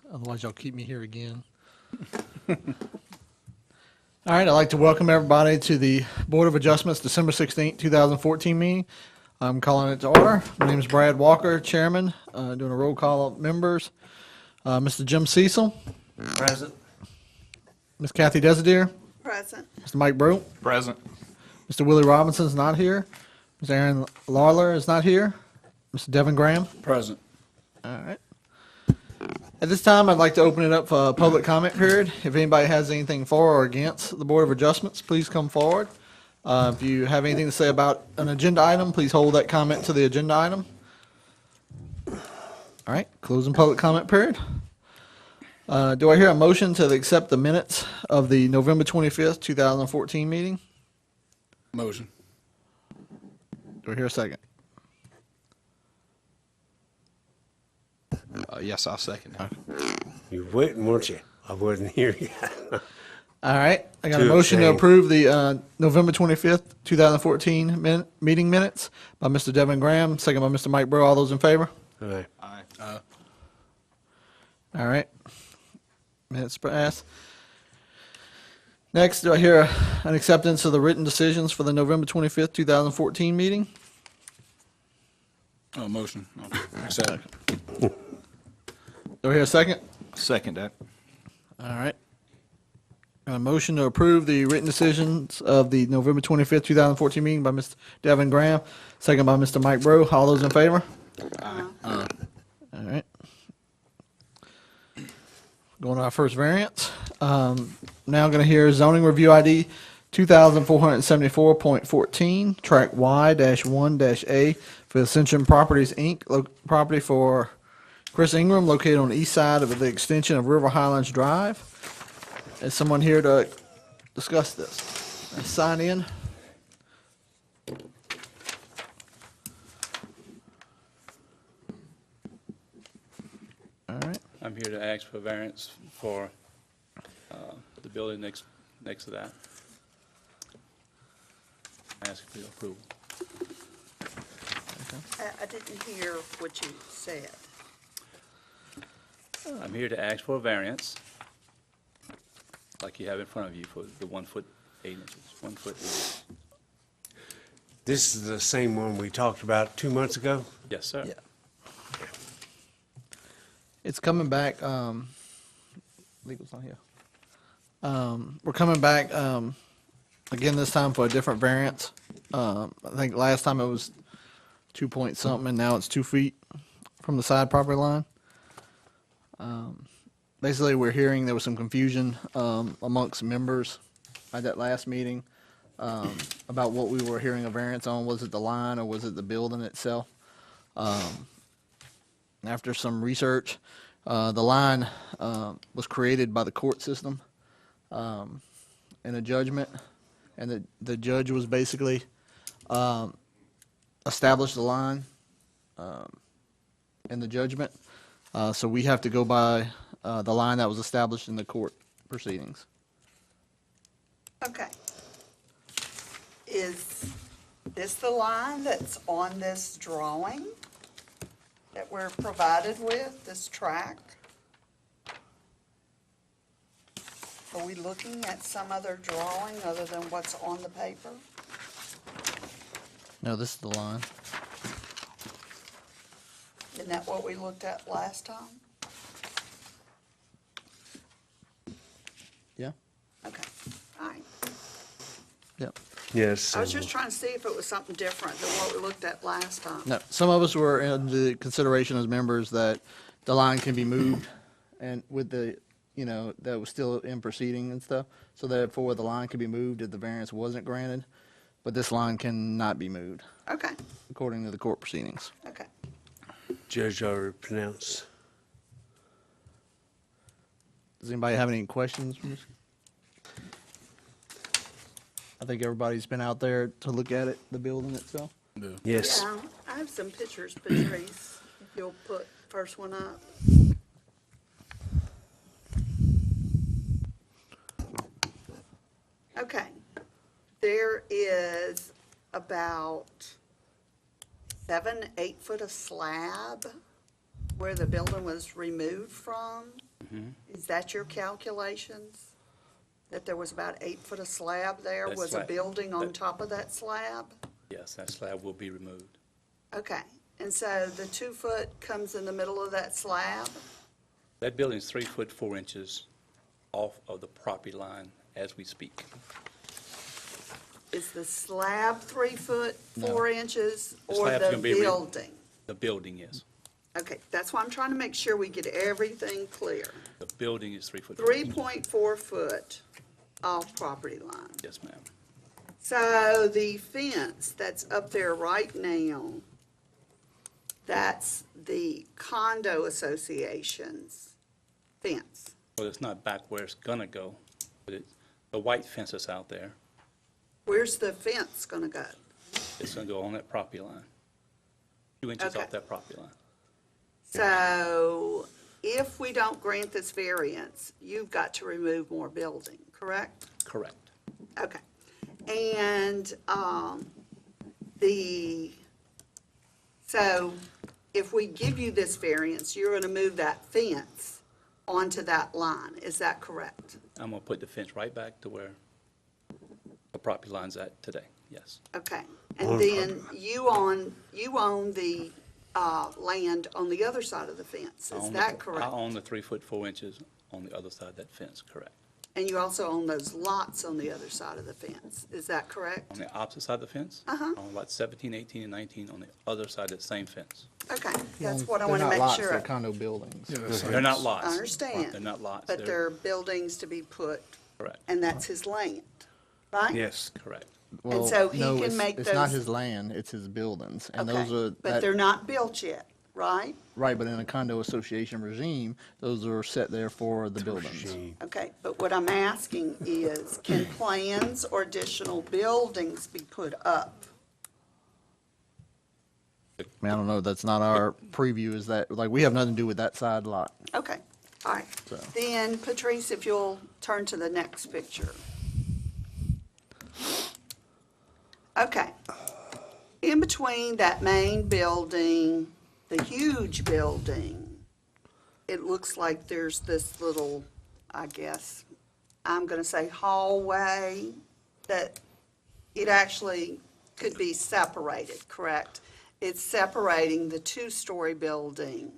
Otherwise, y'all keep me here again. All right, I'd like to welcome everybody to the Board of Adjustments December 16th, 2014 meeting. I'm calling it to order. My name is Brad Walker, Chairman, doing a roll call of members. Mr. Jim Cecil, Present. Ms. Kathy Desideer, Present. Mr. Mike Brew, Present. Mr. Willie Robinson is not here, Ms. Aaron Lawler is not here, Mr. Devin Graham. Present. All right. At this time, I'd like to open it up for a public comment period. If anybody has anything for or against the Board of Adjustments, please come forward. If you have anything to say about an agenda item, please hold that comment to the agenda item. All right, closing public comment period. Do I hear a motion to accept the minutes of the November 25th, 2014 meeting? Motion. Do I hear a second? Yes, I'll second that. You were waiting, weren't you? I wasn't here yet. All right, I got a To motion to abstain. approve the November 25th, 2014 meeting minutes by Mr. Devin Graham, second by Mr. Mike Brew. All those in favor? All right. Aye. All right. Minutes passed. Next, do I hear an acceptance of the written decisions for the November 25th, 2014 meeting? Oh, motion. Accept. Do I hear a second? Second that. All right. A motion to approve the written decisions of the November 25th, 2014 meeting by Mr. Devin Graham, second by Mr. Mike Brew. All those in favor? All right. Going to our first variance. Now going to hear zoning review ID 2474.14, track Y-1-A for Ascension Properties, Inc., property for Chris Ingram, located on the east side of the extension of River Highlands Drive. Is someone here to discuss this? Sign in. All right. I'm here to ask for variance for the building next to that. Ask for your approval. I didn't hear what you said. I'm here to ask for a variance, like you have in front of you, for the 1 foot 8 inches, 1 foot 8 inches. This is the same one we talked about 2 months ago? Yes, sir. Yeah. It's coming back, legal's not here. We're coming back, again this time for a different variance. I think last time it was 2 point something, and now it's 2 feet from the side property line. Basically, we're hearing there was some confusion, amongst members at that last meeting, about what we were hearing a variance on. Was it the line or was it the building itself? After some research, the line was created by the court system in a judgment, and the judge was basically established the line in the judgment. So we have to go by the line that was established in the court proceedings. Okay. Is this the line that's on this drawing that we're provided with, this track? Are we looking at some other drawing other than what's on the paper? No, this is the line. Isn't that what we looked at last time? Yeah. Okay, all right. Yep. Yes. I was just trying to see if it was something different than what we looked at last time. No, some of us were in the consideration as members that the line can be moved, and with the, that was still in proceeding and stuff. So therefore, the line could be moved if the variance wasn't granted, but this line cannot be moved Okay, according to the court proceedings. okay. Judge already pronounced. Does anybody have any questions from this? I think everybody's been out there to look at it, the building itself. Yes. Yeah, I have some pictures, Patrice, if you'll put first one up. Okay, there is about 7, 8 foot of slab where the building was removed from. Is that your calculations? That there was about 8 foot of slab there? That's Was a right. building on That- top of that slab? Yes, that slab will be removed. Okay, and so the 2 foot comes in the middle of that slab? That building is 3 foot 4 inches off of the property line as we speak. Is the slab 3 foot 4 inches The or slab's the gonna be building? The building is. Okay, that's why I'm trying to make sure we get everything clear. The building is 3 foot 4 inches. 3.4 foot off property line. Yes, ma'am. So the fence that's up there right now, that's the condo association's fence. Well, it's not back where it's gonna go, but the white fence that's out there, Where's the fence gonna go? it's gonna go on that property line. 2 inches Okay. off that property line. So if we don't grant this variance, you've got to remove more building, correct? Correct. Okay. And, so if we give you this variance, you're gonna move that fence onto that line, is that correct? I'm gonna put the fence right back to where the property line's at today, yes. Okay. And then you own the, land on the other side of the fence, I is own that the- correct? I own the 3 foot 4 inches on the other side of that fence, correct. And you also own those lots on the other side of the fence, is that correct? On the opposite side of the fence? Uh-huh. I own lot 17, 18, and 19 on the other side of the same fence. Okay, that's what I They're want to not make lots, sure They're of. condo buildings. They're not lots. I understand. They're not lots. But they're buildings to be put, Correct, and that's his land, right? Yes. correct. Well, so he no, can it's- make It's not those- his land, it's his buildings. And Okay, those are, but they're not built yet, right? right, but in a condo association regime, those are set there for the buildings. Regime. Okay, but what I'm asking is, can plans or additional buildings be put up? I mean, I don't know, that's not our preview, is that, like, we have nothing to do with that side lot. Okay, all right. So- Then Patrice, if you'll turn to the next picture. Okay. In between that main building, the huge building, it looks like there's this little, I guess, I'm gonna say hallway, that it actually could be separated, correct? It's separating the two-story building.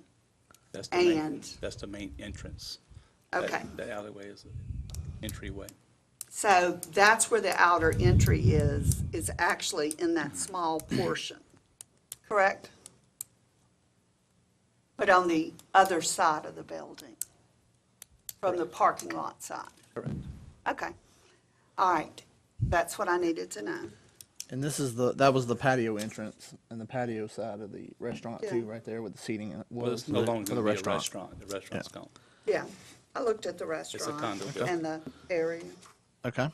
That's the main, And- that's the main entrance. Okay. The alleyway is the entryway. So that's where the outer entry is actually in that small portion, correct? But on the other side of the building, from the parking lot side. Correct. Okay, all right, that's what I needed to know. And this is that was the patio entrance and the patio side of the restaurant too, Yeah. right there with the seating. Well, it's no longer going to be a restaurant. The restaurant's gone. Yeah, I looked at the restaurant condo building. and the area. Okay.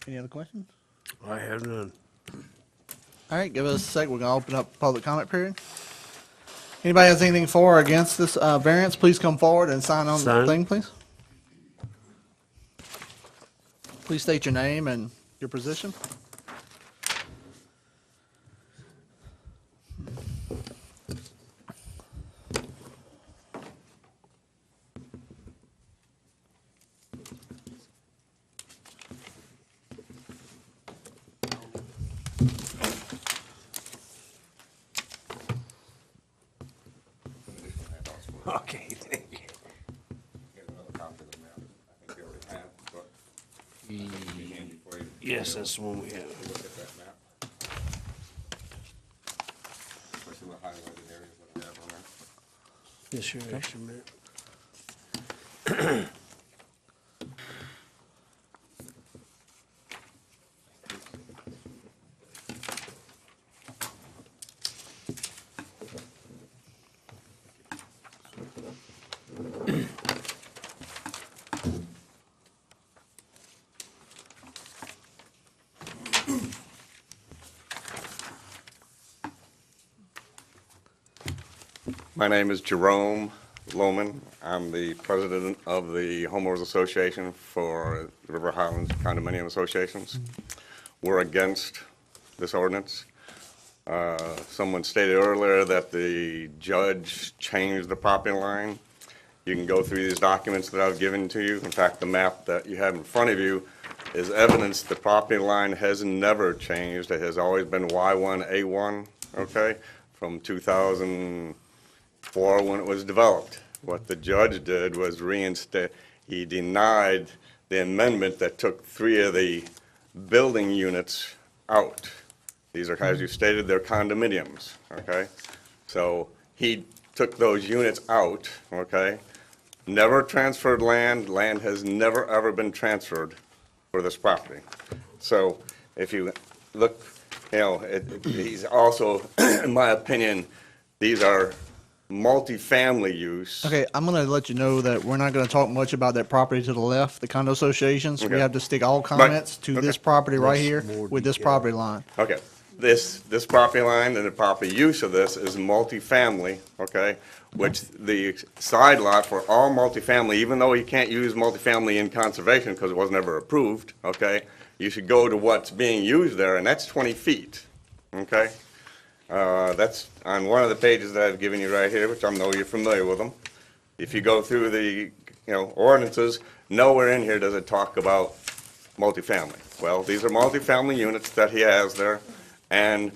Any other questions? I have none. All right, give us a sec. We're gonna open up public comment period. Anybody has anything for or against this variance, please come forward and sign on the Sign. thing, please. Please state your name and your position. Okay, thank you. Here's another copy of the map. I think you already have, but it'd be handy for you to Yes, that's the one we have. look at that map. Especially the highlighted areas that I have on there. Yes, your extra minute. My name is Jerome Lohman. I'm the president of the homeowners association for the River Highlands Condominium Associations. We're against this ordinance. Someone stated earlier that the judge changed the property line. You can go through these documents that I've given to you. In fact, the map that you have in front of you is evidence the property line has never changed. It has always been Y1A1, okay, from 2004 when it was developed. What the judge did was reinstate, he denied the amendment that took 3 of the building units out. These are, as you stated, they're condominiums, okay? So he took those units out, okay? Never transferred land. Land has never, ever been transferred for this property. So if you look, you know, these also, in my opinion, these are multifamily use. Okay, I'm gonna let you know that we're not gonna talk much about that property to the left, the condo associations. We Okay. have to stick all comments to this Okay. property right Yes, here more with this detail. property line. Okay, this property line and the property use of this is multifamily, okay? Which the side lot for all multifamily, even though you can't use multifamily in conservation because it wasn't ever approved, okay? You should go to what's being used there, and that's 20 feet, okay? That's on one of the pages that I've given you right here, which I know you're familiar with them. If you go through the, ordinances, nowhere in here does it talk about multifamily. Well, these are multifamily units that he has there, and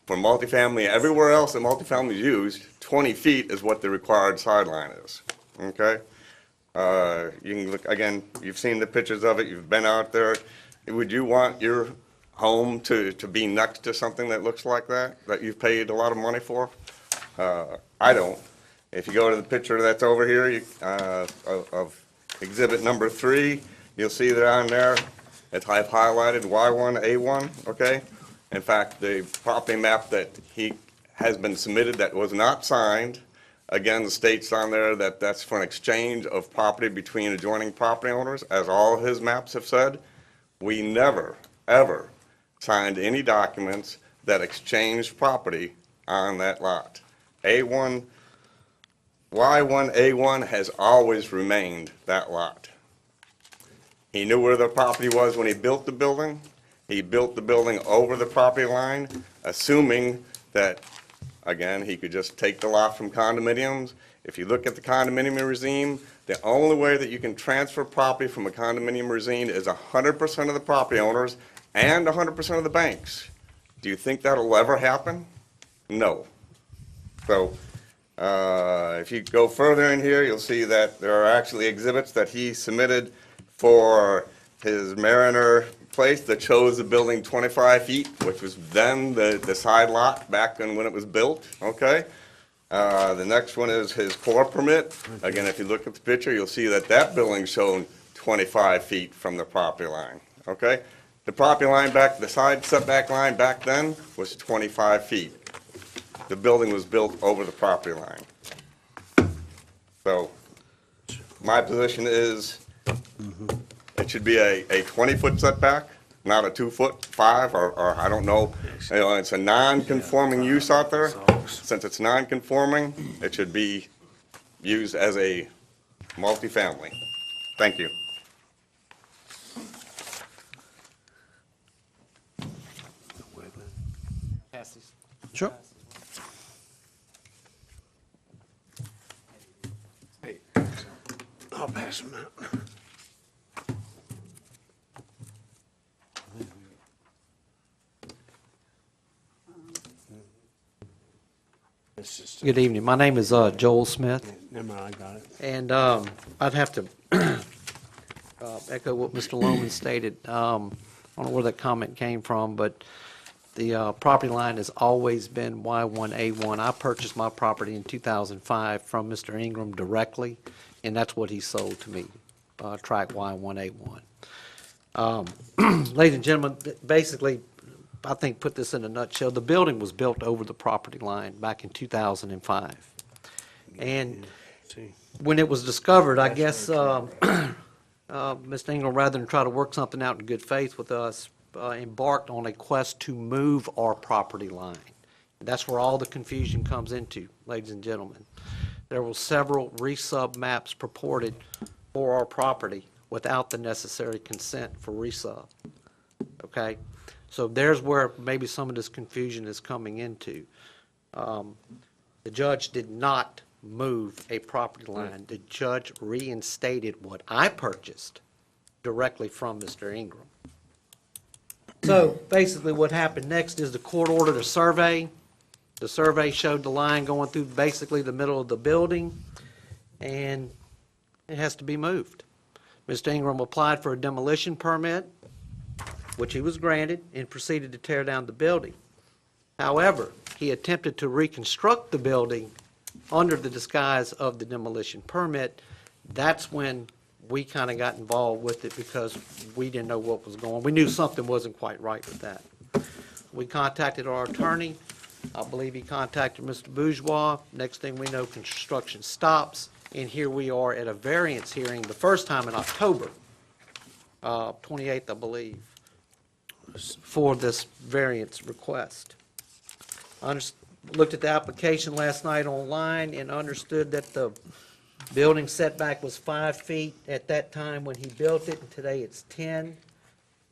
for multifamily, everywhere else that multifamily is used, 20 feet is what the required sideline is, okay? You can look, again, you've seen the pictures of it, you've been out there. Would you want your home to be next to something that looks like that you've paid a lot of money for? I don't. If you go to the picture that's over here, of exhibit number 3, you'll see that on there, it's highlighted Y1A1, okay? In fact, the property map that he has been submitted that was not signed, again, states on there that that's for an exchange of property between adjoining property owners, as all his maps have said. We never, ever signed any documents that exchanged property on that lot. Y1A1 has always remained that lot. He knew where the property was when he built the building. He built the building over the property line, assuming that, again, he could just take the lot from condominiums. If you look at the condominium regime, the only way that you can transfer property from a condominium regime is 100% of the property owners and 100% of the banks. Do you think that'll ever happen? No. So, if you go further in here, you'll see that there are actually exhibits that he submitted for his Mariner place that shows the building 25 feet, which was then the side lot back when it was built, okay? The next one is his core permit. Again, if you look at the picture, you'll see that that building's shown 25 feet from the property line, okay? The property line back, the side setback line back then was 25 feet. The building was built over the property line. So, my position is, it should be a 20-foot setback, not a 2-foot, 5, or I don't know. It's a non-conforming use out there. Since it's non-conforming, it should be used as a multifamily. Thank you. Sure. Hey, I'll pass them out. It's just, Good evening. My name is Joel Smith, never mind, I got it. and I'd have to echo what Mr. Lohman stated. I don't know where that comment came from, but the property line has always been Y1A1. I purchased my property in 2005 from Mr. Ingram directly, and that's what he sold to me, tract Y1A1. Ladies and gentlemen, basically, I think put this in a nutshell, the building was built over the property line back in 2005. And See, when it was discovered, I guess, Mr. Ingram, rather than try to work something out in good faith with us, embarked on a quest to move our property line. That's where all the confusion comes into, ladies and gentlemen. There were several resub maps purported for our property without the necessary consent for resub, okay? So there's where maybe some of this confusion is coming into. The judge did not move a property line. The judge reinstated what I purchased directly from Mr. Ingram. So basically what happened next is the court ordered a survey. The survey showed the line going through basically the middle of the building, and it has to be moved. Mr. Ingram applied for a demolition permit, which he was granted, and proceeded to tear down the building. However, he attempted to reconstruct the building under the disguise of the demolition permit. That's when we kind of got involved with it because we didn't know what was going on. We knew something wasn't quite right with that. We contacted our attorney. I believe he contacted Mr. Bourgeois. Next thing we know, construction stops, and here we are at a variance hearing, the first time in October, 28th, I believe, for this variance request. I looked at the application last night online and understood that the building setback was 5 feet at that time when he built it, and today it's 10.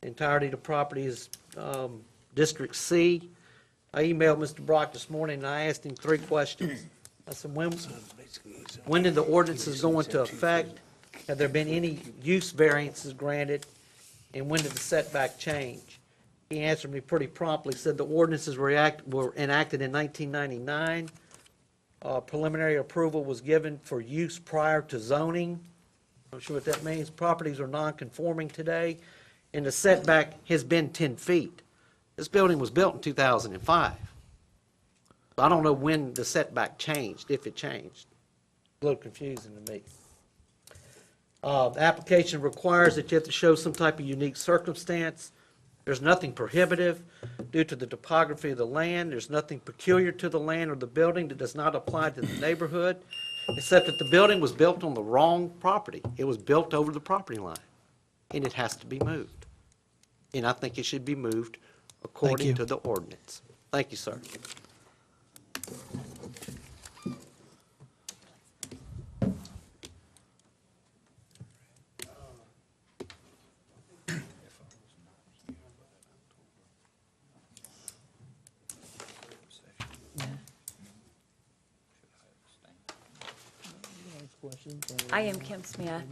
The entirety of the property is District C. I emailed Mr. Brock this morning, and I asked him 3 questions. I said, when did the ordinances go into effect? Have there been any use variances granted? And when did the setback change? He answered me pretty promptly, said the ordinances were enacted in 1999. Preliminary approval was given for use prior to zoning. I'm sure what that means. Properties are non-conforming today, and the setback has been 10 feet. This building was built in 2005. I don't know when the setback changed, if it changed. A little confusing to me. The application requires that you have to show some type of unique circumstance. There's nothing prohibitive due to the topography of the land. There's nothing peculiar to the land or the building that does not apply to the neighborhood, except that the building was built on the wrong property. It was built over the property line, and it has to be moved. And I think it should be moved according to the ordinance. Thank you, sir. I am Kim Smith.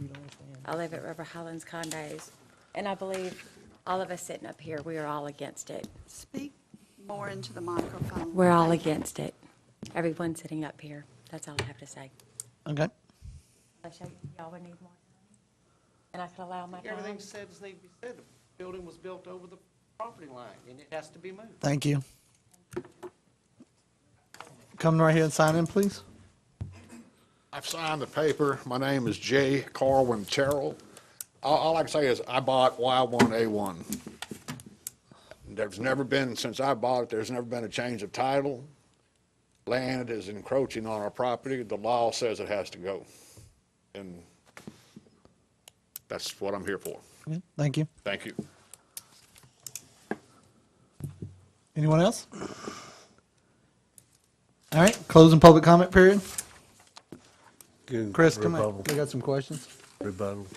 I live at River Highlands Condos, and I believe all of us sitting up here, we are all against it. Speak more into the microphone. We're all against it. Everyone sitting up here. That's all I have to say. Okay. Y'all would need more time, and I could allow my time. Everything said as need to be said. The building was built over the property line, and it has to be moved. Thank you. Come right here and sign in, please. I've signed the paper. My name is J. Carwin Terrell. All I can say is I bought Y1A1. There's never been, since I bought it, there's never been a change of title. Land is encroaching on our property. The law says it has to go. And that's what I'm here for. Okay, thank you. Thank you. Anyone else? All right, closing public comment period. Chris, come on. Rebuttal. We got some questions. Rebuttal.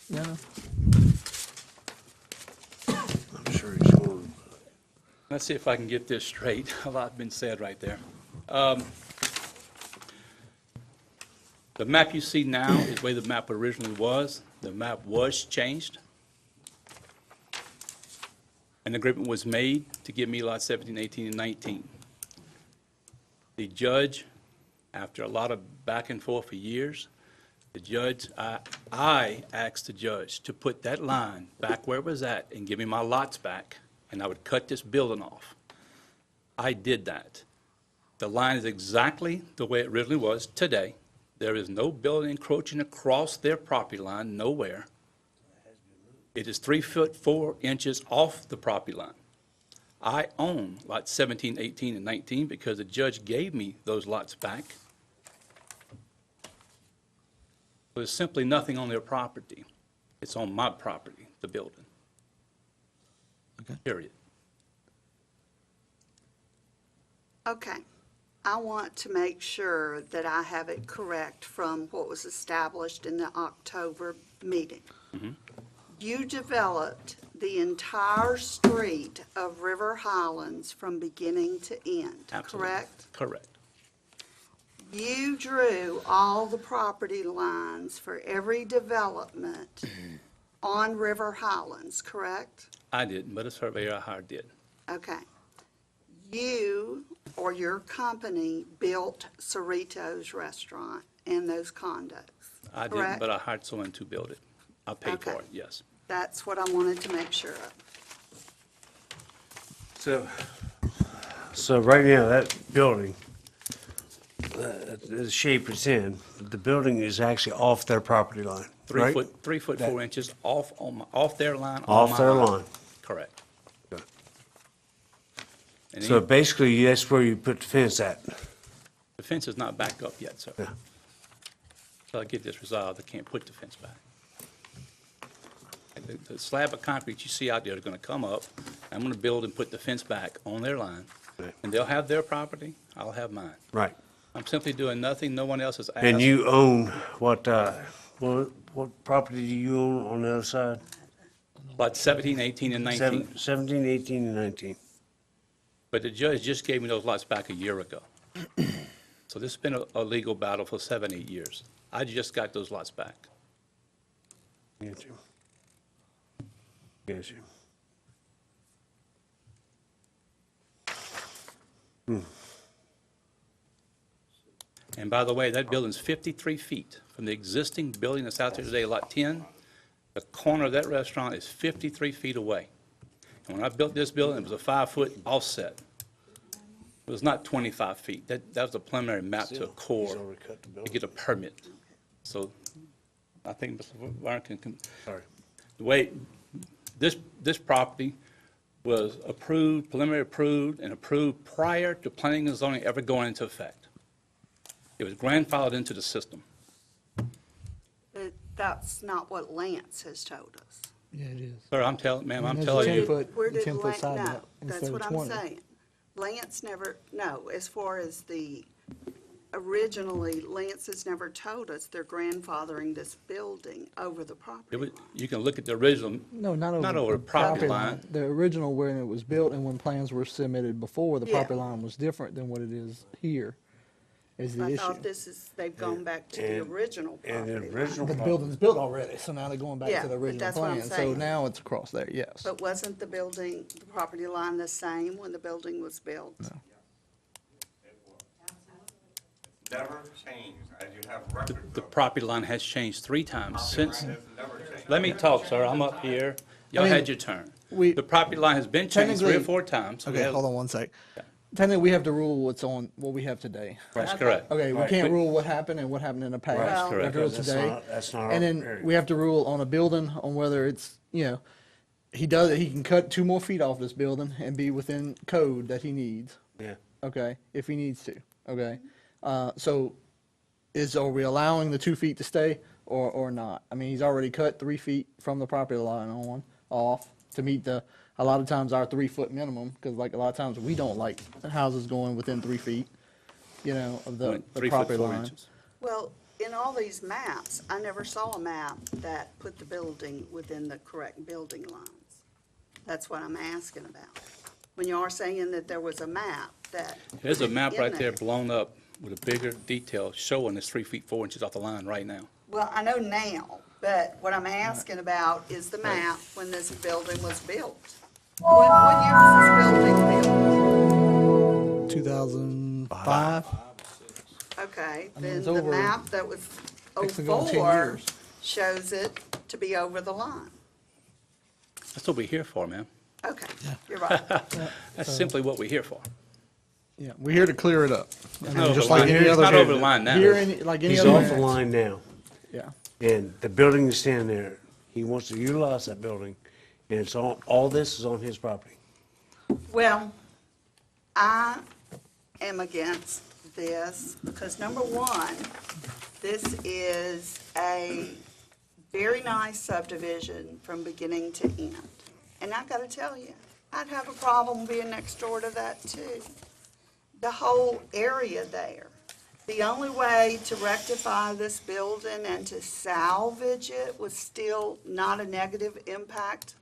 Yeah. no. I'm sure he's going. Let's see if I can get this straight. A lot been said right there. The map you see now is the way the map originally was. The map was changed. An agreement was made to give me lots 17, 18, and 19. The judge, after a lot of back and forth for years, the judge, I asked the judge to put that line back where it was at and give me my lots back, and I would cut this building off. I did that. The line is exactly the way it originally was today. There is no building encroaching across their property line, nowhere. It is 3 foot 4 inches off the property line. I own lots 17, 18, and 19 because the judge gave me those lots back. There's simply nothing on their property. It's on my property, the building. Okay. Period. Okay. I want to make sure that I have it correct from what was established in the October meeting. You developed the entire street of River Highlands from beginning to end, Absolutely. correct? Correct. You drew all the property lines for every development on River Highlands, correct? I didn't, but a surveyor I hired did. Okay. You or your company built Cerritos Restaurant and those condos, I didn't, correct? but I hired someone to build it. I paid for Okay. it, yes. That's what I wanted to make sure of. So right now, that building, the shape it's in, the building is actually off their property line, right? 3 foot That- 4 inches off their line. on Off my their line. Correct. Okay. And So basically, that's where you put the fence at. the fence is not back up yet, sir. Yeah. Till I get this resolved, I can't put the fence back. And the slab of concrete you see out there is gonna come up. I'm gonna build and put the fence back on their line. Right. And they'll have their property, I'll have mine. Right. I'm simply doing nothing, no one else has asked. And you own what property do you own on the other side? About 17, 18, and 19. 17, 18, and 19. But the judge just gave me those lots back a year ago. So this has been a legal battle for 7, 8 years. I just got those lots back. Get you. Get you. And by the way, that building's 53 feet from the existing building that's out there today, Lot 10. The corner of that restaurant is 53 feet away. And when I built this building, it was a 5-foot offset. It was not 25 feet. That was a preliminary map to a core He's already cut the to building. get a permit. So I think Mr. Warren can, Sorry. the way, this property was approved, preliminary approved, and approved prior to planning and zoning ever going into effect. It was grandfathered into the system. But that's not what Lance has told us. Yeah, it is. Sir, I'm telling, ma'am, I'm There's a telling 10 you, foot- Where did 10-foot Lance, side no, lot that's instead what of I'm 20. saying. Lance never, no, as far as originally, Lance has never told us they're grandfathering this building over the property line. you can look at the original, No, not over. not over the property line. The original when it was built and when plans were submitted before, the Yeah. property line was different than what it is here, is the I issue. thought they've gone back to the And- original And property the line. original But the property. building's built already, so now they're going back Yeah, to the but original that's what I'm plan. So saying. now it's across there, yes. But wasn't the property line the same when the building was built? Never changed, as you have record. The property line has changed 3 times since. Has never changed. Let me talk, sir. I'm up here. Y'all I mean, had your turn. we- The property line has been changed 3 or Technically- 4 times. We Okay, have- hold on one sec. Technically, we have to rule what's on, what we have today. That's correct. Okay, we Right. can't rule what happened and what happened in the past. Well- We have to rule Because today. that's not our And then area. we have to rule on a building, on whether it's, he can cut 2 more feet off this building and be within code that he needs, Yeah. okay, if he needs to, okay? So are we allowing the 2 feet to stay or not? I mean, he's already cut 3 feet from the property line off to meet a lot of times our 3-foot minimum, because like a lot of times we don't like houses going within 3 feet, of the 3 foot property 4 line. inches. Well, in all these maps, I never saw a map that put the building within the correct building lines. That's what I'm asking about. When you are saying that there was a map that. There's a map in right there blown up with a bigger detail showing it's 3 feet 4 inches off the line right now. Well, I know now, but what I'm asking about is the map when this building was built. What year was this building built? 2005? Okay, I mean, then it's the over- map that was Fixing to go on 10 '04 years. shows it to be over the line. That's what we're here for, ma'am. Okay, you're right. That's simply what we're here for. Yeah, we're here to clear it up. I mean, not over just the like line. any It's other- not over the line now. Like any He's other. off the variance. line now, Yeah. and the building is standing there. He wants to utilize that building, and it's all this is on his property. Well, I am against this because number one, this is a very nice subdivision from beginning to end. And I gotta tell you, I'd have a problem being next door to that too. The whole area there. The only way to rectify this building and to salvage it was still not a negative impact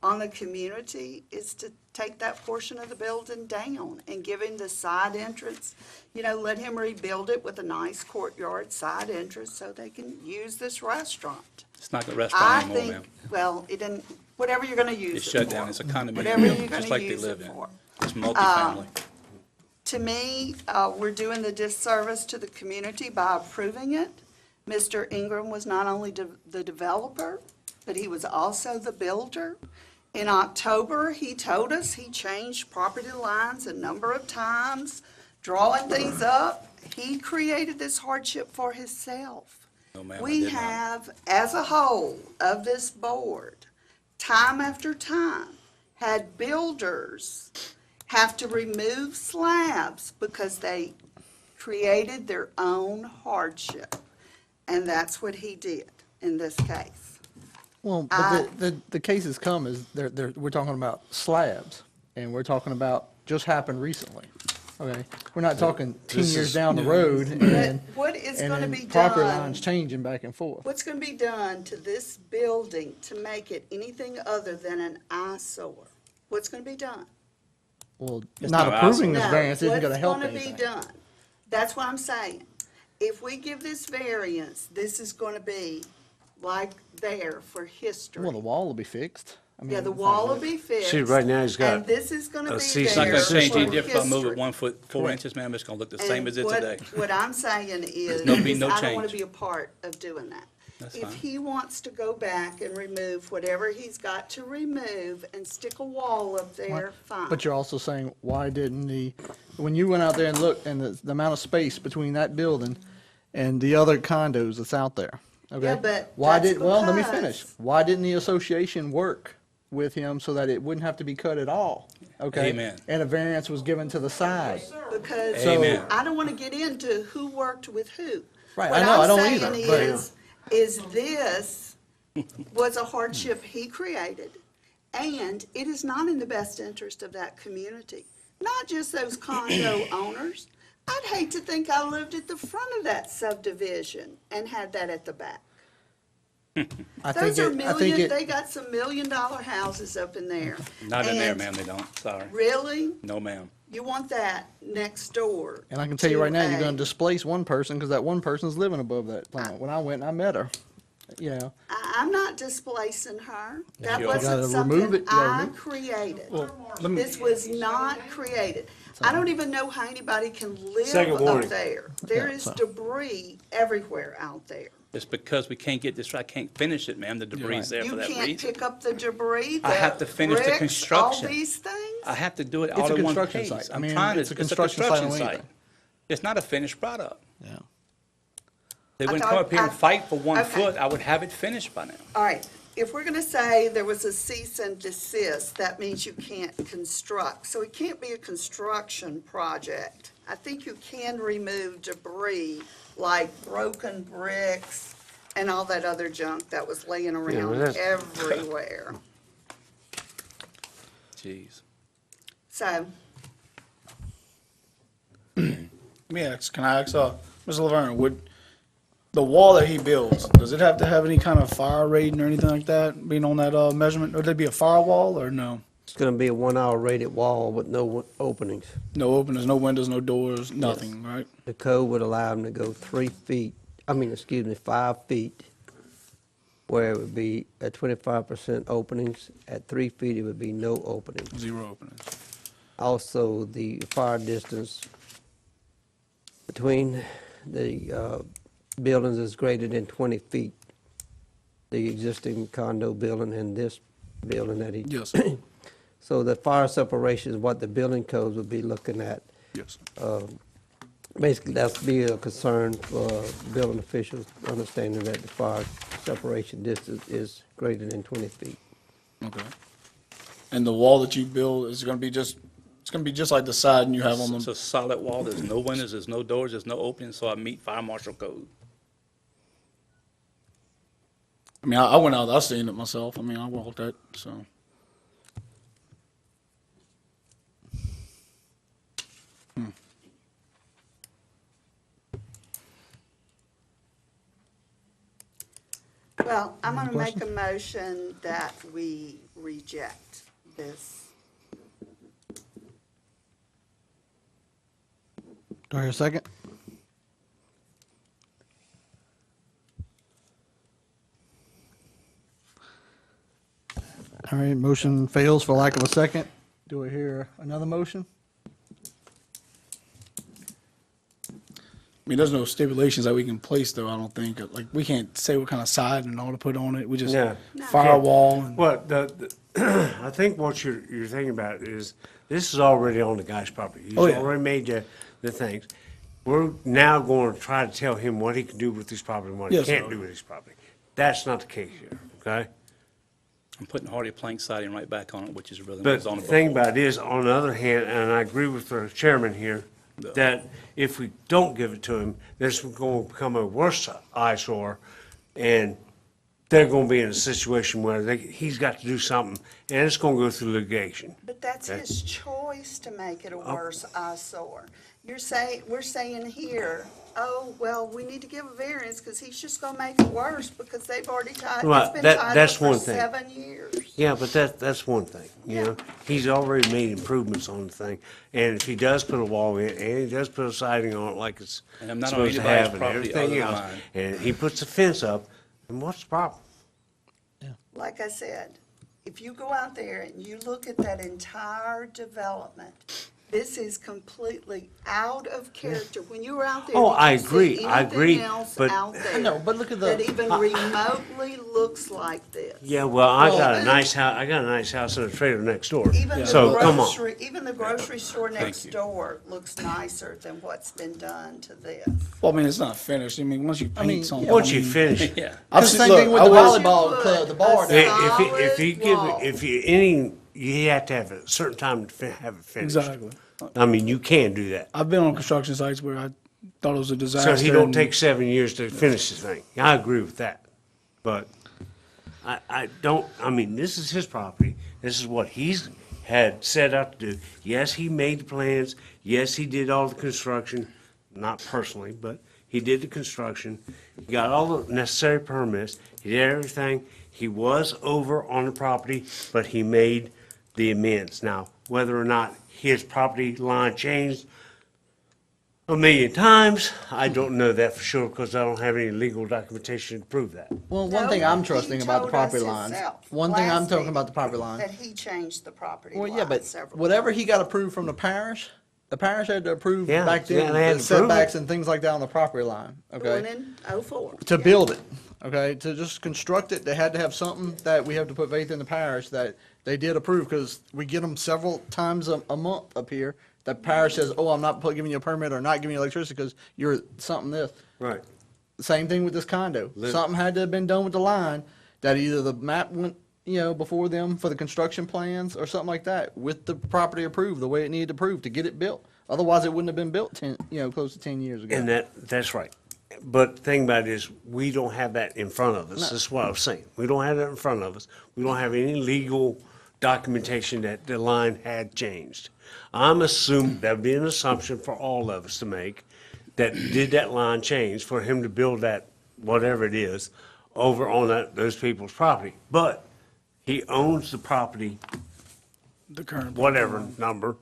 on the community is to take that portion of the building down and give him the side entrance. You know, let him rebuild it with a nice courtyard side entrance so they can use this restaurant. It's not the I restaurant anymore, think, ma'am. well, it didn't, whatever you're gonna use it It's for. shut down. It's a condominium Whatever you're building, just gonna like they use live it in. for. It's multifamily. To me, we're doing the disservice to the community by approving it. Mr. Ingram was not only the developer, but he was also the builder. In October, he told us he changed property lines a number of times, drawing things up. He created this hardship for himself. No, ma'am, I We did not. have, as a whole of this board, time after time, had builders have to remove slabs because they created their own hardship. And that's what he did in this case. Well, but the cases come as we're talking about slabs, and we're talking about just happened recently. Okay, we're not talking 10 years down the road and What is gonna then be property done? lines changing back and forth. What's going to be done to this building to make it anything other than an eyesore? What's going to be done? Well, It's not not approving this No, variance isn't going to help What's going anything. to be done? That's what I'm saying. If we give this variance, this is going to be like there for history. Well, the wall will be fixed. I mean, Yeah, the it's wall not- will be fixed. See, right now he's got And this is going to a be cease It's not there gonna for change any history. difference if I move it 1 foot, 4 inches, ma'am. It's gonna look the same as it And today. what I'm saying is, gonna be no I don't want to change. be a part of doing that. That's If fine. he wants to go back and remove whatever he's got to remove and stick a wall up there, fine. But you're also saying, why didn't when you went out there and looked, and the amount of space between that building and the other condos that's out there, okay? Yeah, but Why that's well, let me because- finish. Why didn't the association work with him so that it wouldn't have to be cut at all? Okay? Amen. And a variance was given to the side. Because Amen. I don't want to get into who worked with who. Right, What I know, I don't I'm either, saying but- is this was a hardship he created, and it is not in the best interest of that community. Not just those condo owners. I'd hate to think I lived at the front of that subdivision and had that at the back. I Those think are it, I think million, they it, got some $1 million houses up in there. Not in there, And ma'am, they don't. Sorry. Really? No, ma'am. You want that next door? and I can tell you right now, you're to gonna a- displace one person because that one person's living above that plant. When I went and I met her, you know, I'm not displacing her. That You wasn't gotta remove something it, you gotta I remove- created. let me- This was not created. I don't even know how anybody can live Second up warning. there. There Yeah, is so- debris everywhere out there. It's because we can't get this right. Can't finish it, ma'am. The debris is there You for that can't reason. pick up the debris, I have to the finish the bricks, construction. all these things? I have to do it It's all a in one construction piece. site. I I'm mean, trying to, it's a construction site on anything. It's not a finished product. yeah. They I wouldn't thought- come up here and I- fight for 1 okay. foot. I would have it finished by now. All right, if we're gonna say there was a cease and desist, that means you can't construct. So it can't be a construction project. I think you can remove debris like broken bricks and all that other junk that was laying around that's- everywhere. Jeez. So, Let me ask, can I ask, Mr. Laverne, would, the wall that he builds, does it have to have any kind of fire rating or anything like that, being on that, measurement? Would there be a firewall or no? It's gonna be a 1-hour rated wall with no openings. No openings, no windows, no doors, nothing, right? The code would allow them to go 5 feet, where it would be at 25% openings. At 3 feet, it would be no openings. Zero openings. Also, the fire distance between the buildings is greater than 20 feet. The existing condo building and this building that he. Yes, sir. So the fire separation is what the building codes would be looking at. Yes, sir. Basically, that's be a concern for building officials, understanding that the fire separation distance is greater than 20 feet. Okay. And the wall that you build is gonna be just, it's gonna be just like the siding you have on It's the, a solid wall. There's no windows, there's no doors, there's no openings, so I meet fire marshal code. I mean, I went out, I seen it myself. I mean, I walked that, so. Well, I'm gonna make a motion that we reject this. Do I hear a second? All right, motion fails for lack of a second. Do I hear another motion? I mean, there's no stipulations that we can place though, I don't think. Like, we can't say what kind of siding and all to put on it. We just No. firewall and. Well, I think what you're thinking about is, this is already on the guy's property. He's Oh, yeah. already made the things. We're now going to try to tell him what he can do with his property and what he Yes, can't sir. do with his property. That's not the case here, okay? I'm putting hardy plank siding right back on it, which is really But was on the it thing before. about it is, on the other hand, and I agree with the chairman here, that if we don't give it to him, this is going to become a worse eyesore, and they're going to be in a situation where he's got to do something, and it's going to go through litigation. But that's Okay. his choice to make it a worse eyesore. We're saying here, oh, well, we need to give a variance because he's just gonna make it worse because they've already tied, Right, it's been that- tied up that's for one thing. 7 years. Yeah, but that's one thing, you know? He's already made improvements on the thing, and if he does put a wall in, and he does put a siding on it like it's And I'm not on supposed to anybody's have and property everything other than else, mine. and he puts a fence up, then what's the problem? Like I said, if you go out there and you look at that entire development, this is completely out of character. When you were out there, Oh, did I you see agree, I agree, anything else but- out there I know, but look at the- that even remotely looks like this? Yeah, well, I got a Well, nice house, I got a nice house and a trailer next door, Even the so come on. grocery, even the grocery store next you. door looks nicer than what's been done to this. Well, I mean, it's not finished. I mean, once you paint mean, something. Once you I mean, finish, Yeah. I've It's the seen- same thing look, with the I was- volleyball club, the bar. A down. if he give, solid if you, you have to have a certain time to have it finished. Exactly. I mean, you can do that. I've been on construction sites where I thought it was a So disaster. he don't and- take 7 years to finish the thing. I agree with that. But I don't, I mean, this is his property. This is what he's had set out to do. Yes, he made the plans. Yes, he did all the construction, not personally, but he did the construction. He got all the necessary permits. He did everything. He was over on the property, but he made the amends. Now, whether or not his property line changed a million times, I don't know that for sure because I don't have any legal documentation to prove that. Well, one No, thing I'm he trusting about the told us property line, himself one thing I'm last talking meeting about the property line. That he changed the property Well, yeah, line but several whatever times. he got approved from the parish had to approve Yeah, back yeah, then, they had the to approve it. setbacks and things like that on the property line, One okay? in '04. To build it, okay, to just construct it, they had to have something that we have to put faith in the parish that they did approve, because we get them several times a month up here. The parish says, oh, I'm not giving you a permit or not giving you electricity because you're something this. Right. Same thing with this condo. Lit- Something had to have been done with the line, that either the map went, before them for the construction plans or something like that, with the property approved, the way it needed to prove to get it built. Otherwise, it wouldn't have been built close to 10 years ago. And that's right. But the thing about it is, we don't have that in front of us. That's what I was saying. We don't have that in front of us. We don't have any legal documentation that the line had changed. I'm assuming, that would be an assumption for all of us to make, that did that line change for him to build that, whatever it is, over on those people's property. But he owns the property, The current. whatever number,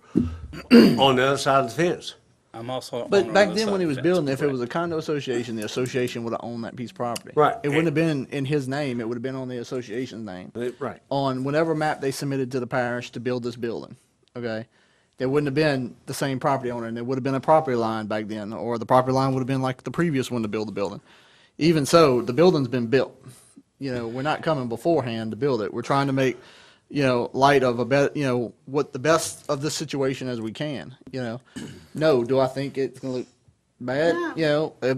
on the other side of the fence. I'm also. on But the back other then, side when he of was the fence, building, if it correct. was a condo association, the association would have owned that piece of property. Right. It wouldn't have been in his name, it would have been on the association's name. Right. On whatever map they submitted to the parish to build this building, okay? There wouldn't have been the same property owner, and there would have been a property line back then, or the property line would have been like the previous one to build the building. Even so, the building's been built. We're not coming beforehand to build it. We're trying to make, light of a better, what the best of this situation as we can, No, do I think it's gonna look bad?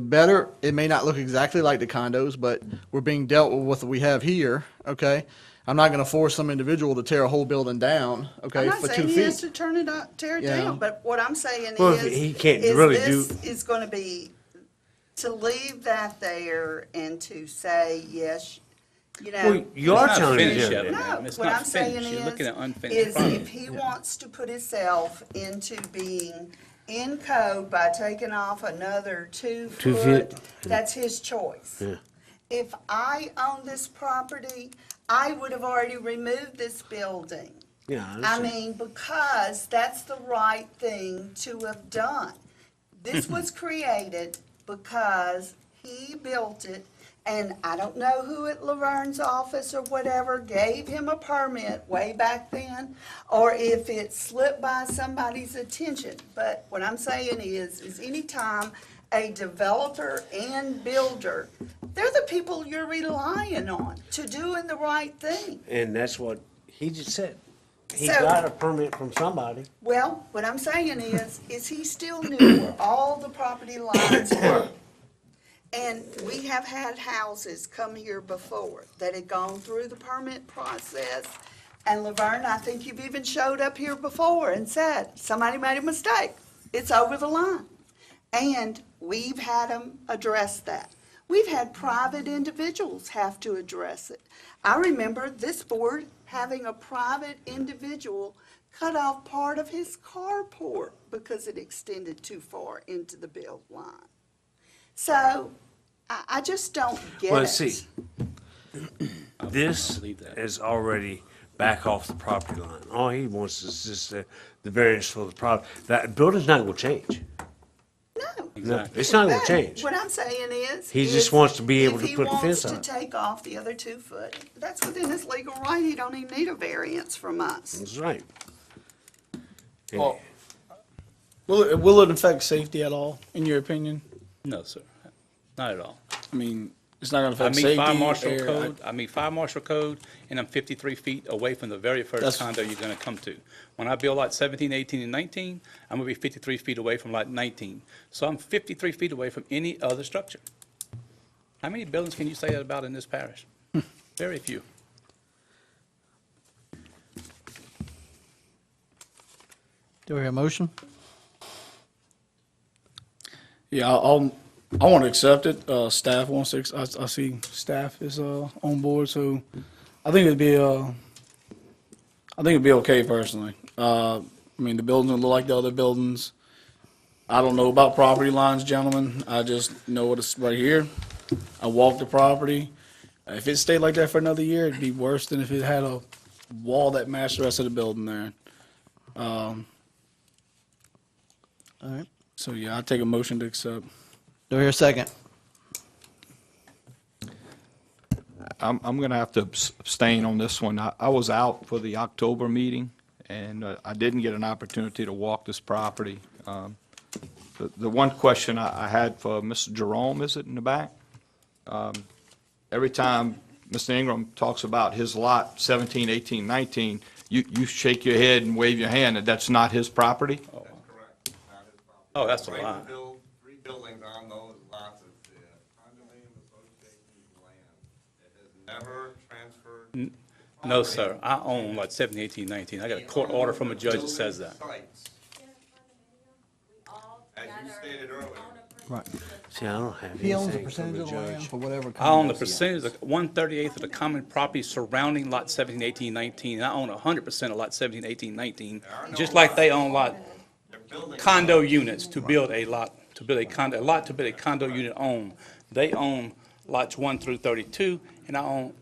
Better. It may not look exactly like the condos, but we're being dealt with what we have here, okay? I'm not gonna force some individual to tear a whole building down, I'm okay, not for 2 saying he has feet. to turn it up, tear it Yeah. down, but what I'm saying Well, is. he can't is really this do- is gonna be, to leave that there and to say, yes, Well, you are It's not telling finished me yet, that. ma'am. No, It's what not I'm saying finished. You're looking at is unfinished product. if he wants to put himself into being in code by taking off another 2 2 foot, feet. that's his choice. Yeah. if I owned this property, I would have already removed this building. Yeah, I understand. mean, because that's the right thing to have done. This was created because he built it, and I don't know who at Laverne's office or whatever gave him a permit way back then, or if it slipped by somebody's attention. But what I'm saying is anytime a developer and builder, they're the people you're relying on to doing the right thing. And that's what he just said. He So- got a permit from somebody. Well, what I'm saying is he still knew where all the property lines were. And we have had houses come here before that had gone through the permit process. And Laverne, I think you've even showed up here before and said, somebody made a mistake. It's over the line. And we've had them address that. We've had private individuals have to address it. I remember this board having a private individual cut off part of his carport because it extended too far into the build line. So I just don't get it. Well, see, this believe that. is already back off the property line. All he wants is just the variance for the property. That building's not gonna change. No. No, Exactly. it's not gonna But change. What I'm saying is. He just wants to be able to if put the fence he on. wants to take off the other 2 foot, that's within his legal right. He don't even need a variance from us. That's right. Well, will it affect safety at all, in your opinion? No, sir, not at all. I mean, it's not gonna I affect meet safety. fire marshal air, code, I meet fire marshal code, and I'm 53 feet away from the very first That's- condo you're gonna come to. When I build lot 17, 18, and 19, I'm gonna be 53 feet away from lot 19. So I'm 53 feet away from any other structure. How many buildings can you say that about in this parish? Very few. Do we hear a motion? Yeah, I want to accept it. Staff wants to, I see staff is, on board, so I think I think it'd be okay personally. I mean, the buildings look like the other buildings. I don't know about property lines, gentlemen. I just know what it's right here. I walked the property. If it stayed like that for another year, it'd be worse than if it had a wall that matched the rest of the building there. All right. So yeah, I take a motion to accept. Do we hear a second? I'm going to have to abstain on this one. I was out for the October meeting, and I didn't get an opportunity to walk this property. The one question I had for Mr. Jerome, is it in the back? Every time Mr. Ingram talks about his lot, 17, 18, 19, you shake your head and wave your hand that that's not his property? That's correct. Not his property. Oh, that's a Right lie. to build 3 buildings on those lots of the condominium association's land. It has never transferred. No, sir, I own lot 17, 18, 19. I got a court order from a judge that says that. Sites, as you stated earlier. Right. See, I don't have He owns a anything from percentage the of the land judge. for whatever. I own the condos he percentage, 1/38 of the common property surrounding lot 17, 18, 19. And I own 100% of lot 17, 18, 19, just like they own lot They're building. condo units to build a lot, to build a condo unit own. They own lots 1 through 32, and I own,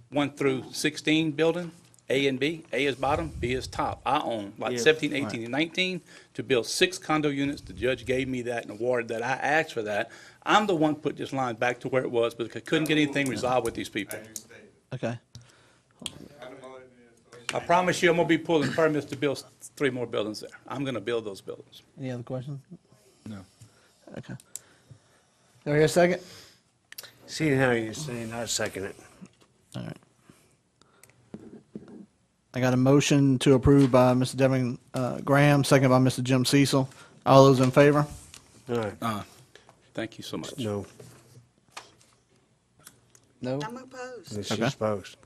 1 through 16 building, A and B. A is bottom, B is top. I own lot Yeah, 17, 18, and 19 to build 6 condo units. The judge gave me that and awarded that. I asked for that. I'm the one put this line back to where it was because I couldn't get anything resolved with these people. As you stated. Okay. I promise you, I'm gonna be pulling permits to build 3 more buildings there. I'm gonna build those buildings. Any other questions? No. Okay. Do we hear a second? See how you're saying, I second it. All right. I got a motion to approve by Mr. Devin Graham, second by Mr. Jim Cecil. All those in favor? All right, Thank you so much. no, No. I'm opposed. it's Okay. just supposed.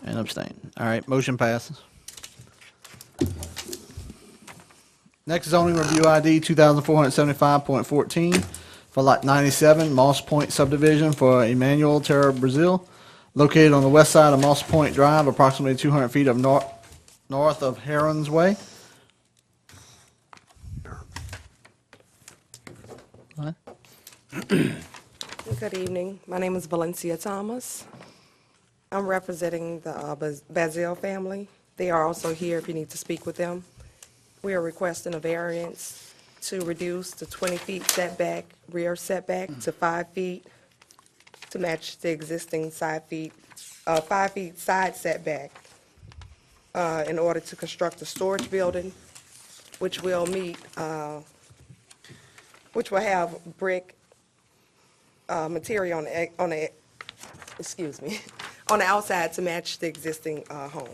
And abstain. All right, motion passes. Next, zoning review ID 2475.14 for lot 97, Moss Point subdivision for Emmanuel Terra Brazil, located on the west side of Moss Point Drive, approximately 200 feet of north of Heron's Way. What? Good evening. My name is Valencia Thomas. I'm representing the Bazille family. They are also here if you need to speak with them. We are requesting a variance to reduce the 20 feet setback, rear setback to 5 feet to match the existing 5 feet side setback in order to construct a storage building, which will meet, which will have brick material on the, excuse me, on the outside to match the existing home.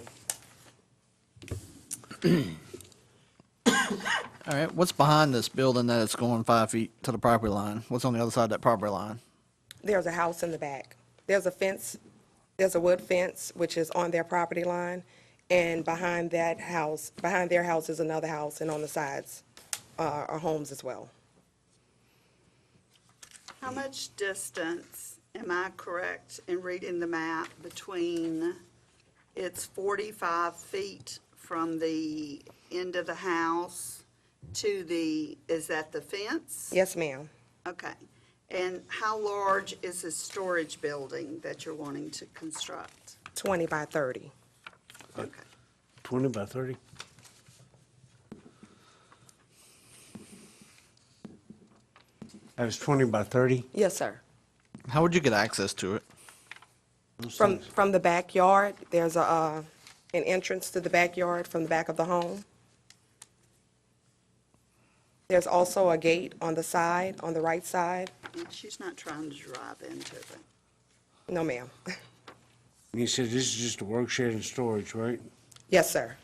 All right, what's behind this building that it's going 5 feet to the property line? What's on the other side of that property line? There's a house in the back. There's a fence, there's a wood fence, which is on their property line, and behind that house, behind their house is another house, and on the sides are homes as well. How much distance, am I correct in reading the map, between, it's 45 feet from the end of the house to the, is that the fence? Yes, ma'am. Okay. And how large is this storage building that you're wanting to construct? 20 by 30. Okay. 20 by 30? That was 20 by 30? Yes, sir. How would you get access to it? From the backyard, there's an entrance to the backyard from the back of the home. There's also a gate on the side, on the right side. And she's not trying to drive into it. No, ma'am. You said this is just a work shed and storage, right? Yes, sir.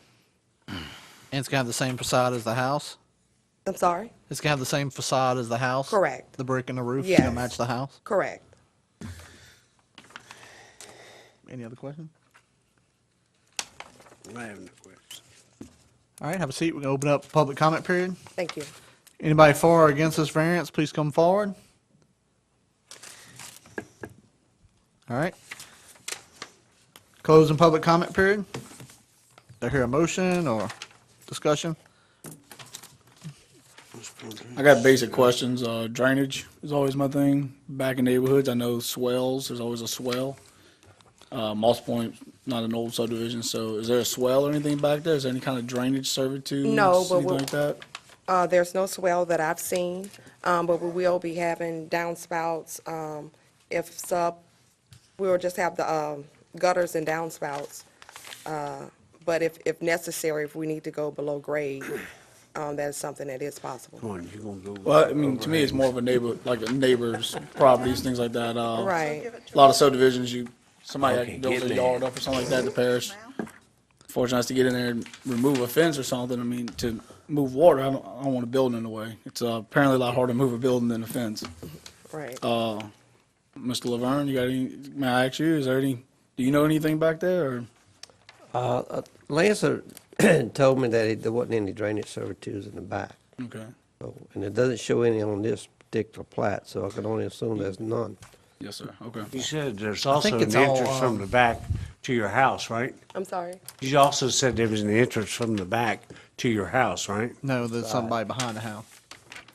And it's gonna have the same facade as the house? I'm sorry? It's gonna have the same facade as the house? Correct. The brick and the roof, Yes. gonna match the house? Correct. Any other questions? I have no questions. All right, have a seat. We're gonna open up public comment period. Thank you. Anybody for or against this variance, please come forward. All right. Closing public comment period. Do I hear a motion or discussion? I got basic questions. Drainage is always my thing. Back in neighborhoods, I know swells, there's always a swell. Moss Point, not an old subdivision, so is there a swell or anything back there? Is there any kind of drainage servitude? No, but anything like that? There's no swell that I've seen, but we will be having downspouts. We'll just have the gutters and downspouts. But if necessary, if we need to go below grade, that is something that is possible. Come on, you're gonna go. Well, I mean, to me, it's more of a neighbor, like a neighbor's properties, things like that. Right. A lot of subdivisions, somebody Okay, builds get their there. yard up or something like that in the parish. Fortunate has to get in there and remove a fence or something. I mean, to move water, I don't want a building in the way. It's apparently a lot harder to move a building than a fence. Right. Mr. Laverne, you got any, may I ask you, do you know anything back there, or? Lancer told me that there wasn't any drainage servitudes in the back. Okay, So, and it doesn't show any on this particular plat, so I can only assume there's none. yes, sir, okay. You said there's also think an it's all, entrance from the back to your house, right? I'm sorry? You also said there was an entrance from the back to your house, right? No, there's somebody behind the house.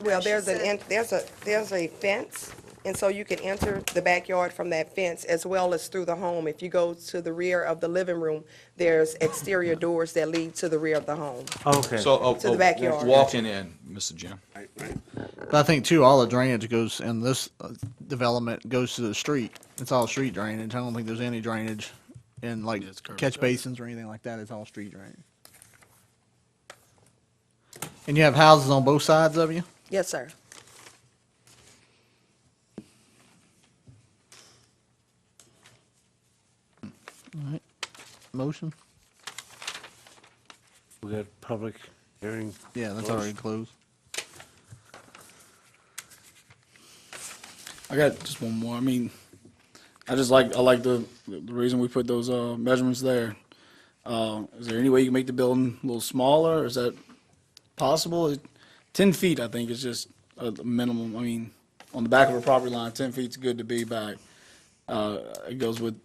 Well, She there's said- there's a fence, and so you can enter the backyard from that fence as well as through the home. If you go to the rear of the living room, there's exterior doors that lead to the rear of the home. Okay. So, To the backyard. walking in, Mr. Jim. But I think too, all the drainage goes in this development goes to the street. It's all street drainage. I don't think there's any drainage in like Yeah, it's curb catch cut. basins or anything like that. It's all street drainage. And you have houses on both sides of you? Yes, sir. Motion? We got public hearing. Yeah, that's already closed. I got just one more. I mean, I like the reason we put those measurements there. Is there any way you can make the building a little smaller? Is that possible? 10 feet, I think, is just a minimum. I mean, on the back of a property line, 10 feet's good to be back. It goes with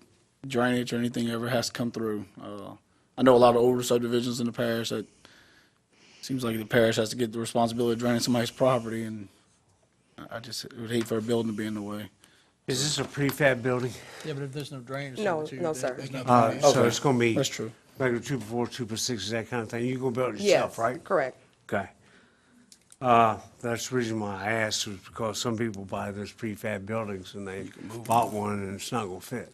drainage or anything ever has to come through. I know a lot of older subdivisions in the parish that seems like the parish has to get the responsibility of draining somebody's property, and I just would hate for a building to be in the way. Is this a prefab building? Yeah, but if there's no drainage. No, no, sir. So it's gonna be. That's true. Regular 2x4, 2x6, that kind of thing. You're gonna build it Yes, yourself, right? correct. Okay. That's the reason why I asked, was because some people buy those prefab buildings and they bought one and it's not gonna fit.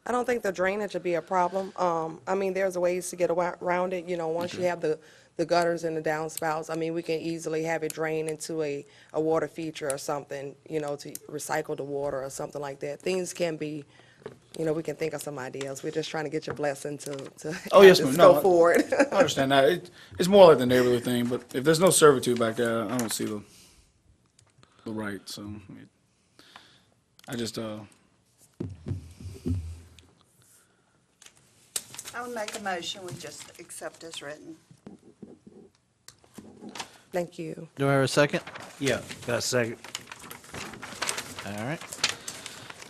I don't think the drainage would be a problem. I mean, there's ways to get around it, you know, once you have the gutters and the downspouts. I mean, we can easily have it drain into a water feature or something, you know, to recycle the water or something like that. Things can be, you know, we can think of some ideas. We're just trying to get your blessing to Oh, have yes, this ma'am. go No, forward. I understand that. It's more like the neighborly thing, but if there's no servitude back there, I don't see the right, so, I just, I would make a motion, we just accept as written. Thank you. Do I hear a second? Yeah. Got a second? All right.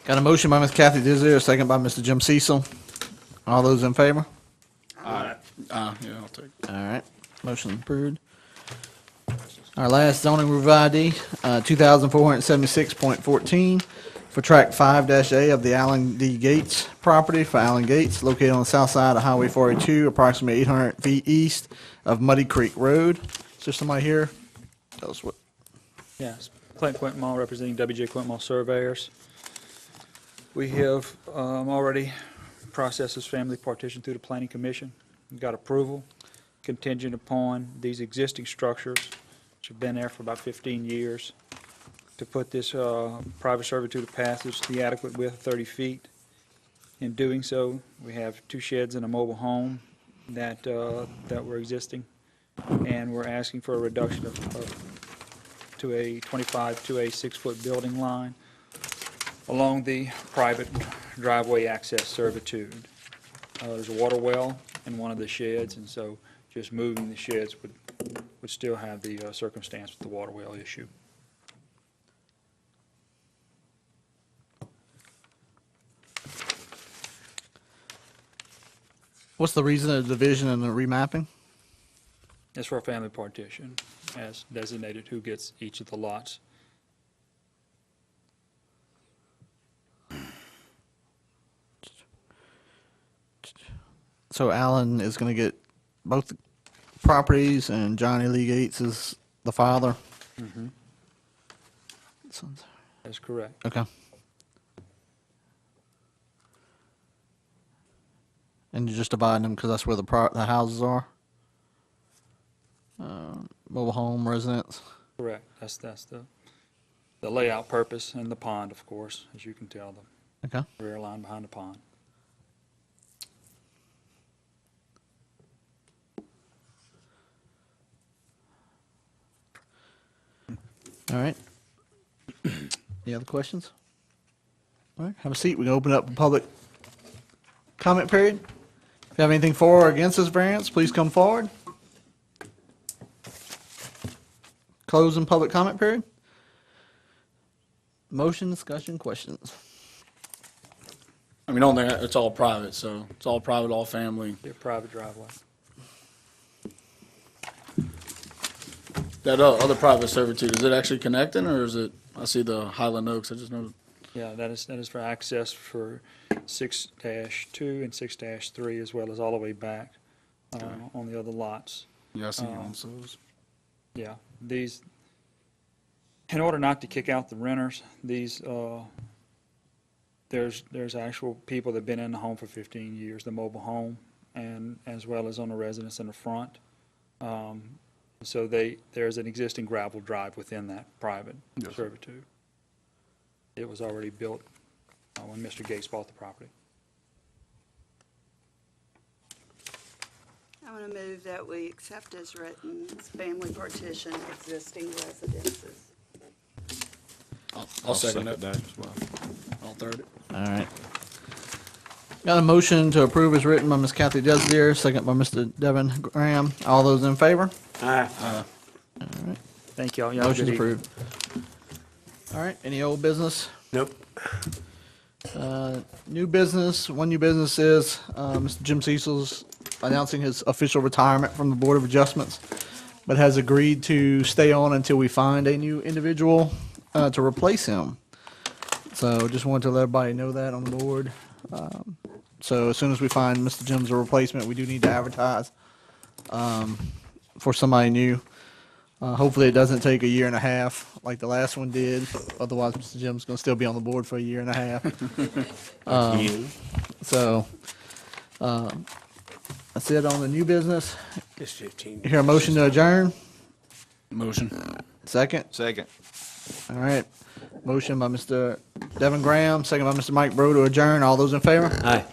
Got a motion by Ms. Kathy Dizier, a second by Mr. Jim Cecil. All those in favor? yeah, I'll take it. All right, motion approved. Our last zoning review ID, 2476.14 for tract 5-A of the Allen D. Gates property for Allen Gates, located on the south side of Highway 482, approximately 800 feet east of Muddy Creek Road. Is there somebody here? Tell us what. Yes, Clint Quintemall, representing W.J. Quintemall Surveyors. We have already processed this family partition through the Planning Commission. We got approval contingent upon these existing structures, which have been there for about 15 years, to put this private servitude of passage to the adequate width of 30 feet. In doing so, we have 2 sheds and a mobile home that were existing, and we're asking for a reduction to a 25 to a 6-foot building line along the private driveway access servitude. There's a water well in one of the sheds, and so just moving the sheds would still have the circumstance with the water well issue. What's the reason of the division and the remapping? It's for a family partition, as designated who gets each of the lots. So Alan is going to get both properties, and Johnny Lee Gates is the father? Sounds- That's correct. Okay. And you're just dividing them because that's where the houses are? Mobile home residence? Correct. That's the layout purpose, and the pond, of course, as you can tell, Okay. the rear line behind the pond. All right. Any other questions? All right, have a seat. We can open up the public comment period. If you have anything for or against this variance, please come forward. Closing public comment period. Motion, discussion, questions. I mean, only, it's all private, so it's all private, all family. Be a private driveway. That other private servitude, is it actually connecting, or is it, I see the Highland Oaks, I just noticed. Yeah, that is for access for 6-2 and 6-3, as well as all the way back on the other lots. Yeah, I see you on those. Yeah, these, in order not to kick out the renters, these, there's actual people that have been in the home for 15 years, the mobile home, and as well as on the residence in the front. So there's an existing gravel drive within that private Yes. servitude. It was already built when Mr. Gates bought the property. I want to move that we accept as written, family partition, existing residences. I'll second that. as well. I'll third it. All right. Got a motion to approve as written by Ms. Kathy Desier, second by Mr. Devin Graham. All those in favor? Thank y'all. Y'all have a Motion's good evening. approved. All right, any old business? Nope. New business, one new business is Mr. Jim Cecil's announcing his official retirement from the Board of Adjustments, but has agreed to stay on until we find a new individual to replace him. So just wanted to let everybody know that on the board. So as soon as we find Mr. Jim's a replacement, we do need to advertise for somebody new. Hopefully it doesn't take a year and a half like the last one did. Otherwise, Mr. Jim's going to still be on the board for a year and a half. So that's it on the new business. Just 15. You hear a motion to adjourn? Motion. Second? Second. All right. Motion by Mr. Devin Graham, second by Mr. Mike Brew to adjourn. All those in favor? Aye.